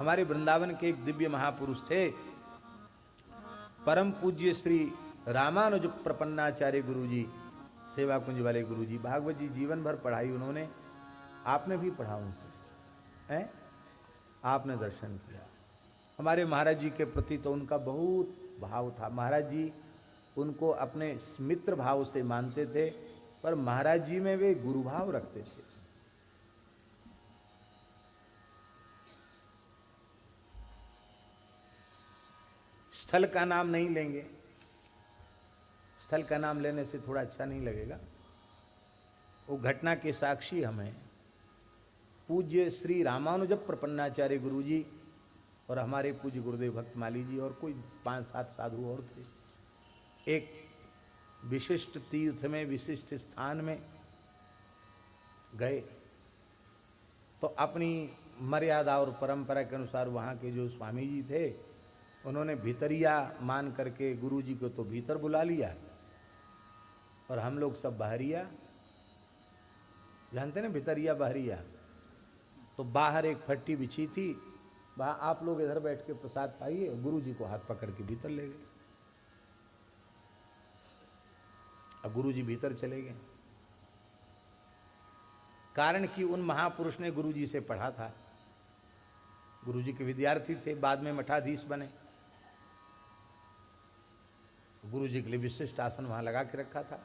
हमारे वृंदावन के एक दिव्य महापुरुष थे, परम पूज्य श्री रामानुज प्रपन्नाचार्य गुरुजी, सेवा कुंज वाले गुरुजी। भागवत जी जीवन भर पढ़ाई उन्होंने, आपने भी पढ़ा उनसे, हैं? आपने दर्शन किया। हमारे महाराज जी के प्रति तो उनका बहुत भाव था। महाराज जी उनको अपने मित्र भाव से मानते थे, पर महाराज जी में वे गुरु भाव रखते थे। स्थल का नाम नहीं लेंगे, स्थल का नाम लेने से थोड़ा अच्छा नहीं लगेगा। वो घटना के साक्षी हमें पूज्य श्री रामानुज प्रपन्नाचार्य गुरुजी और हमारे पूज्य गुरुदेव भक्तमाली जी और कोई 5-7 साधु और थे। एक विशिष्ट तीर्थ में, विशिष्ट स्थान में गए तो अपनी मर्यादा और परंपरा के अनुसार वहाँ के जो स्वामी जी थे उन्होंने भीतरिया मान करके गुरुजी को तो भीतर बुला लिया और हम लोग सब बाहरिया, जानते ना भीतरिया बाहरिया। तो बाहर एक फट्टी बिछी थी, वहाँ आप लोग इधर बैठ के प्रसाद पाइए, गुरुजी को हाथ पकड़ के भीतर ले गए। अब गुरुजी भीतर चले गए, कारण कि उन महापुरुष ने गुरुजी से पढ़ा था, गुरुजी के विद्यार्थी थे, बाद में मठाधीश बने। गुरुजी के लिए विशिष्ट आसन वहां लगा के रखा था।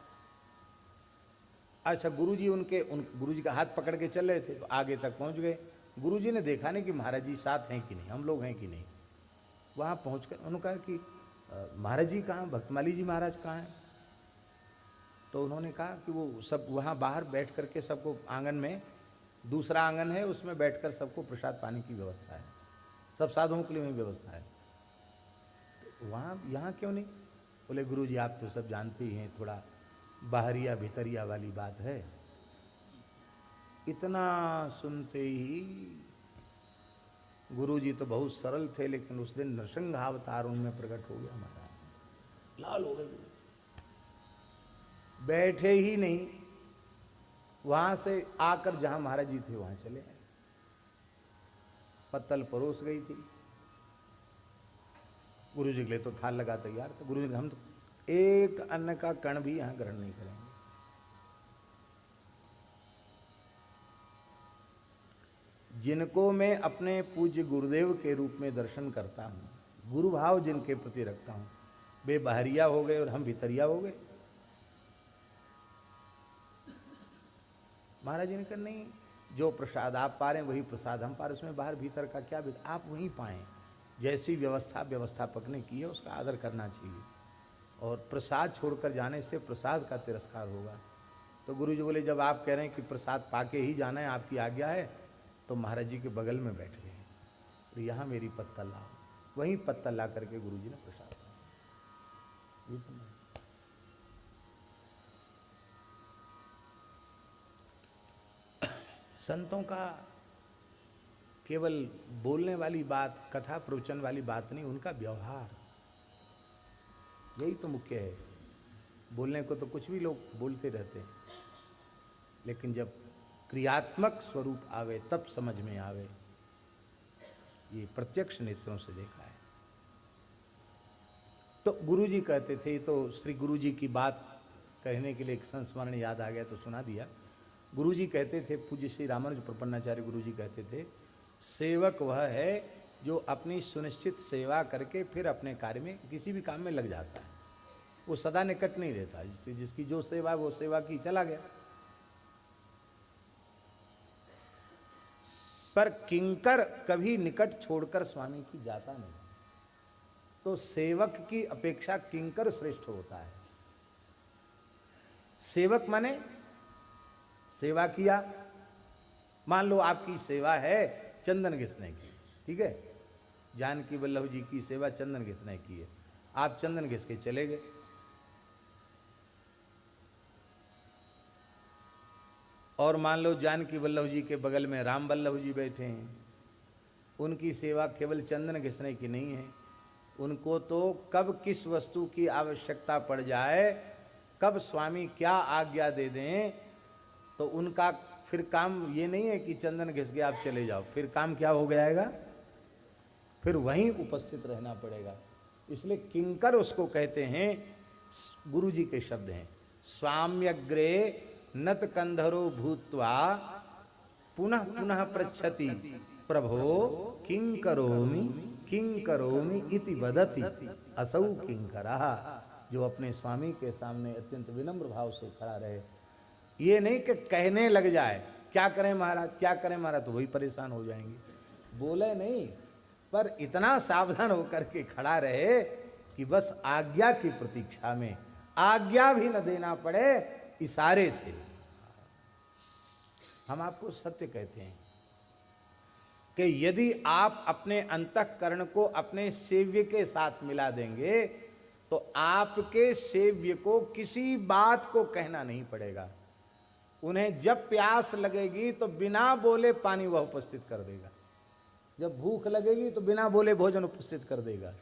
अच्छा, गुरुजी गुरुजी का हाथ पकड़ के चल रहे थे तो आगे तक पहुंच गए। गुरुजी ने देखा नहीं कि महाराज जी साथ हैं कि नहीं, हम लोग हैं कि नहीं। वहां पहुंचकर उन्होंने कहा कि महाराज जी कहाँ, भक्तमाली जी महाराज कहाँ हैं? तो उन्होंने कहा कि वो सब वहाँ बाहर बैठ करके सबको, आंगन में दूसरा आंगन है, उसमें बैठकर सबको प्रसाद पानी की व्यवस्था है, सब साधुओं के लिए वही व्यवस्था है। तो वहाँ यहाँ क्यों नहीं? बोले गुरुजी आप तो सब जानते ही हैं, थोड़ा बाहरिया भीतरिया वाली बात है। इतना सुनते ही गुरुजी तो बहुत सरल थे, लेकिन उस दिन नृसिंहावतार उनमें प्रकट हो गया, महाराज लाल हो गए। बैठे ही नहीं, वहां से आकर जहां महाराज जी थे वहां चले आए। पत्तल परोस गई थी, गुरु जी के लिए तो थाल लगा तैयार था। गुरु जी हम तो एक अन्न का कण भी यहां ग्रहण नहीं करेंगे। जिनको मैं अपने पूज्य गुरुदेव के रूप में दर्शन करता हूं, गुरु भाव जिनके प्रति रखता हूं, वे बाहरिया हो गए और हम भीतरिया हो गए। महाराज जी ने कहा नहीं, जो प्रसाद आप पा रहे हैं वही प्रसाद हम पा रहे, उसमें बाहर भीतर का क्या भेद, आप वहीं पाएं। जैसी व्यवस्था व्यवस्थापक ने की है उसका आदर करना चाहिए, और प्रसाद छोड़कर जाने से प्रसाद का तिरस्कार होगा। तो गुरु जी बोले जब आप कह रहे हैं कि प्रसाद पाके ही जाना है, आपकी आज्ञा है, तो महाराज जी के बगल में बैठ गए, तो यहाँ मेरी पत्तल लाओ। वहीं पत्तल ला करके गुरु जी ने प्रसाद दिया। संतों का केवल बोलने वाली बात, कथा प्रवचन वाली बात नहीं, उनका व्यवहार, यही तो मुख्य है। बोलने को तो कुछ भी लोग बोलते रहते हैं, लेकिन जब क्रियात्मक स्वरूप आवे तब समझ में आवे। ये प्रत्यक्ष नेत्रों से देखा है। तो गुरुजी कहते थे, तो श्री गुरुजी की बात कहने के लिए एक संस्मरण याद आ गया तो सुना दिया। गुरुजी कहते थे, पूज्य श्री रामानुज प्रपन्नाचार्य गुरुजी कहते थे, सेवक वह है जो अपनी सुनिश्चित सेवा करके फिर अपने कार्य में, किसी भी काम में लग जाता है। वो सदा निकट नहीं रहता, जिसकी जो सेवा वो सेवा की चला गया। पर किंकर कभी निकट छोड़कर स्वामी की जाता नहीं। तो सेवक की अपेक्षा किंकर श्रेष्ठ होता है। सेवक माने सेवा किया, मान लो आपकी सेवा है चंदन घिसने की, ठीक है, जानकी वल्लभ जी की सेवा चंदन घिसने की है, आप चंदन घिस के चले गए। और मान लो जानकी वल्लभ जी के बगल में राम वल्लभ जी बैठे हैं, उनकी सेवा केवल चंदन घिसने की नहीं है, उनको तो कब किस वस्तु की आवश्यकता पड़ जाए, कब स्वामी क्या आज्ञा दे दें, तो उनका फिर काम ये नहीं है कि चंदन घिस के आप चले जाओ, फिर काम क्या हो जाएगा, फिर वहीं उपस्थित रहना पड़ेगा। इसलिए किंकर उसको कहते हैं, गुरु जी के शब्द हैं, स्वाम्यग्रे नत कंधरो भूत्वा पुनः पुनः पृच्छति प्रभो किं करोमि इति वदति असौ किंकरः। जो अपने स्वामी के सामने अत्यंत विनम्र भाव से खड़ा रहे, ये नहीं कि कहने लग जाए क्या करें महाराज, क्या करें महाराज, तो वही परेशान हो जाएंगे, बोले नहीं, पर इतना सावधान होकर के खड़ा रहे कि बस आज्ञा की प्रतीक्षा में, आज्ञा भी न देना पड़े, इशारे से। हम आपको सत्य कहते हैं कि यदि आप अपने अंतःकरण को अपने सेव्य के साथ मिला देंगे तो आपके सेव्य को किसी बात को कहना नहीं पड़ेगा। उन्हें जब प्यास लगेगी तो बिना बोले पानी वह उपस्थित कर देगा, जब भूख लगेगी तो बिना बोले भोजन उपस्थित कर देगा।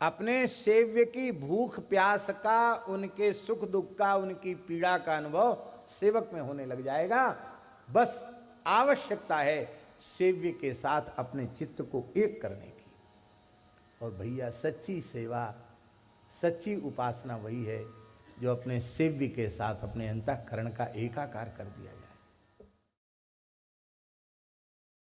अपने सेव्य की भूख प्यास का, उनके सुख दुख का, उनकी पीड़ा का अनुभव सेवक में होने लग जाएगा। बस आवश्यकता है सेव्य के साथ अपने चित्त को एक करने की। और भैया सच्ची सेवा, सच्ची उपासना वही है जो अपने सेव्य के साथ अपने अंतःकरण का एकाकार कर दिया जाए।